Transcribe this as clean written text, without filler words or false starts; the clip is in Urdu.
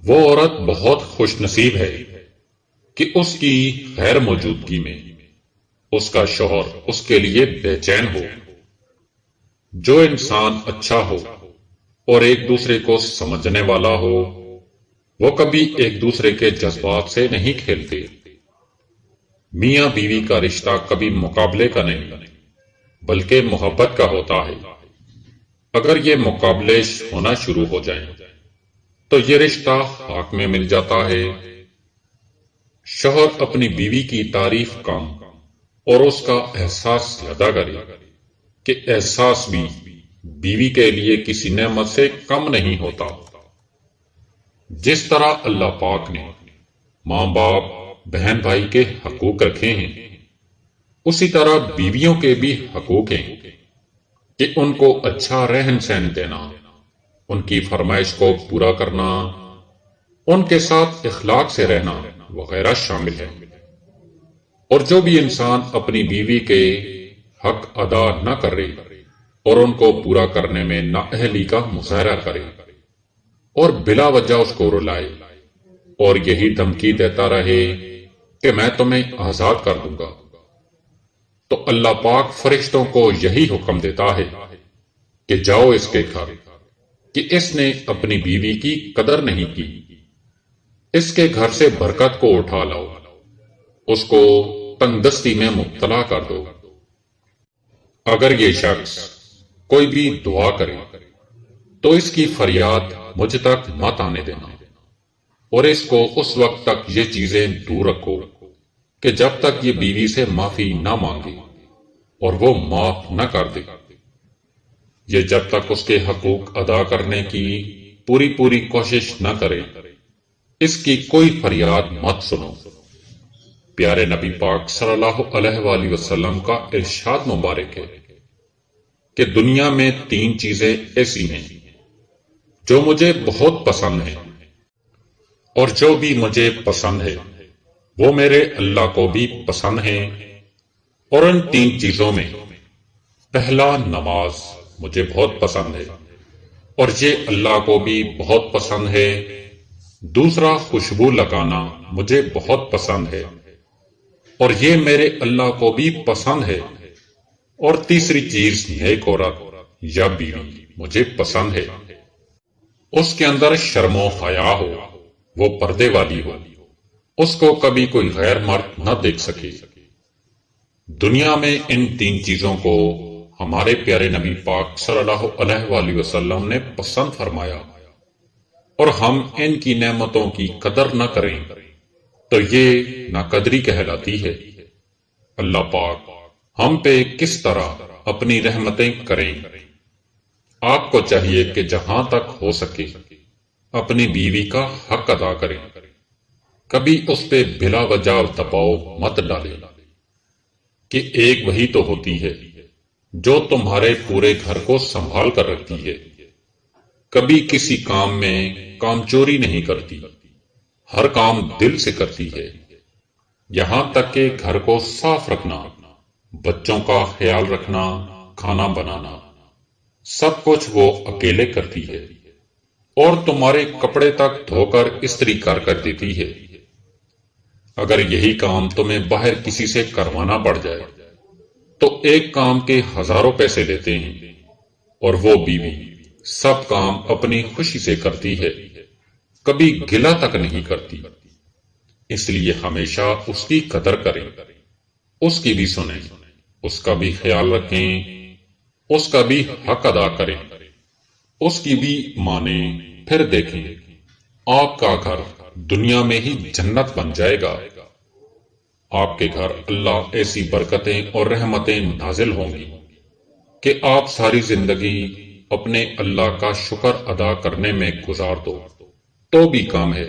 وہ عورت بہت خوش نصیب ہے کہ اس کی غیر موجودگی میں اس کا شوہر اس کے لیے بے چین ہو۔ جو انسان اچھا ہو اور ایک دوسرے کو سمجھنے والا ہو، وہ کبھی ایک دوسرے کے جذبات سے نہیں کھیلتے۔ میاں بیوی کا رشتہ کبھی مقابلے کا نہیں بلکہ محبت کا ہوتا ہے۔ اگر یہ مقابلے ہونا شروع ہو جائیں تو یہ رشتہ خاک میں مل جاتا ہے۔ شوہر اپنی بیوی کی تعریف کم اور اس کا احساس زیادہ کرے کہ احساس بھی بیوی کے لیے کسی نعمت سے کم نہیں ہوتا۔ جس طرح اللہ پاک نے ماں باپ بہن بھائی کے حقوق رکھے ہیں، اسی طرح بیویوں کے بھی حقوق ہیں کہ ان کو اچھا رہن سہن دینا، ان کی فرمائش کو پورا کرنا، ان کے ساتھ اخلاق سے رہنا وغیرہ شامل ہے۔ اور جو بھی انسان اپنی بیوی کے حق ادا نہ کرے اور ان کو پورا کرنے میں نااہلی کا مظاہرہ کرے اور بلا وجہ اس کو رلائے اور یہی دھمکی دیتا رہے کہ میں تمہیں آزاد کر دوں گا، تو اللہ پاک فرشتوں کو یہی حکم دیتا ہے کہ جاؤ اس کے گھر، کہ اس نے اپنی بیوی کی قدر نہیں کی، اس کے گھر سے برکت کو اٹھا لاؤ، اس کو تنگ دستی میں مبتلا کر دو۔ اگر یہ شخص کوئی بھی دعا کرے تو اس کی فریاد مجھ تک مت آنے دینا، اور اس کو اس وقت تک یہ چیزیں دور رکھو کہ جب تک یہ بیوی سے معافی نہ مانگے اور وہ معاف نہ کر دے۔ یہ جب تک اس کے حقوق ادا کرنے کی پوری کوشش نہ کرے، اس کی کوئی فریاد مت سنو۔ پیارے نبی پاک صلی اللہ علیہ وآلہ وسلم کا ارشاد مبارک ہے کہ دنیا میں 3 چیزیں ایسی ہیں جو مجھے بہت پسند ہیں، اور جو بھی مجھے پسند ہے وہ میرے اللہ کو بھی پسند ہے۔ اور ان 3 چیزوں میں پہلا نماز مجھے بہت پسند ہے اور یہ اللہ کو بھی بہت پسند ہے۔ دوسرا خوشبو لگانا مجھے بہت پسند ہے اور یہ میرے اللہ کو بھی پسند ہے۔ اور تیسری چیز نیک عورت یا بیوی مجھے پسند ہے، اس کے اندر شرم و حیا ہو، وہ پردے والی ہو، اس کو کبھی کوئی غیر مرد نہ دیکھ سکے۔ دنیا میں ان 3 چیزوں کو ہمارے پیارے نبی پاک صلی اللہ علیہ وآلہ وسلم نے پسند فرمایا، اور ہم ان کی نعمتوں کی قدر نہ کریں تو یہ ناقدری کہلاتی ہے۔ اللہ پاک ہم پہ کس طرح اپنی رحمتیں کریں۔ آپ کو چاہیے کہ جہاں تک ہو سکے اپنی بیوی کا حق ادا کریں، کبھی اس پہ بلا وجہ دباؤ مت ڈالیں کہ ایک وہی تو ہوتی ہے جو تمہارے پورے گھر کو سنبھال کر رکھتی ہے، کبھی کسی کام میں کام چوری نہیں کرتی، ہر کام دل سے کرتی ہے، یہاں تک کہ گھر کو صاف رکھنا، بچوں کا خیال رکھنا، کھانا بنانا، سب کچھ وہ اکیلے کرتی ہے، اور تمہارے کپڑے تک دھو کر استری کر دیتی ہے۔ اگر یہی کام تمہیں باہر کسی سے کروانا پڑ جائے تو ایک کام کے ہزاروں پیسے لیتے ہیں، اور وہ بیوی سب کام اپنی خوشی سے کرتی ہے، کبھی گلہ تک نہیں کرتی۔ اس لیے ہمیشہ اس کی قدر کریں، اس کی بھی سنیں، اس کا بھی خیال رکھیں، اس کا بھی حق ادا کریں، اس کی بھی مانیں۔ پھر دیکھیں آپ کا گھر دنیا میں ہی جنت بن جائے گا۔ آپ کے گھر اللہ ایسی برکتیں اور رحمتیں نازل ہوں گی کہ آپ ساری زندگی اپنے اللہ کا شکر ادا کرنے میں گزار دو تو بھی کم ہے۔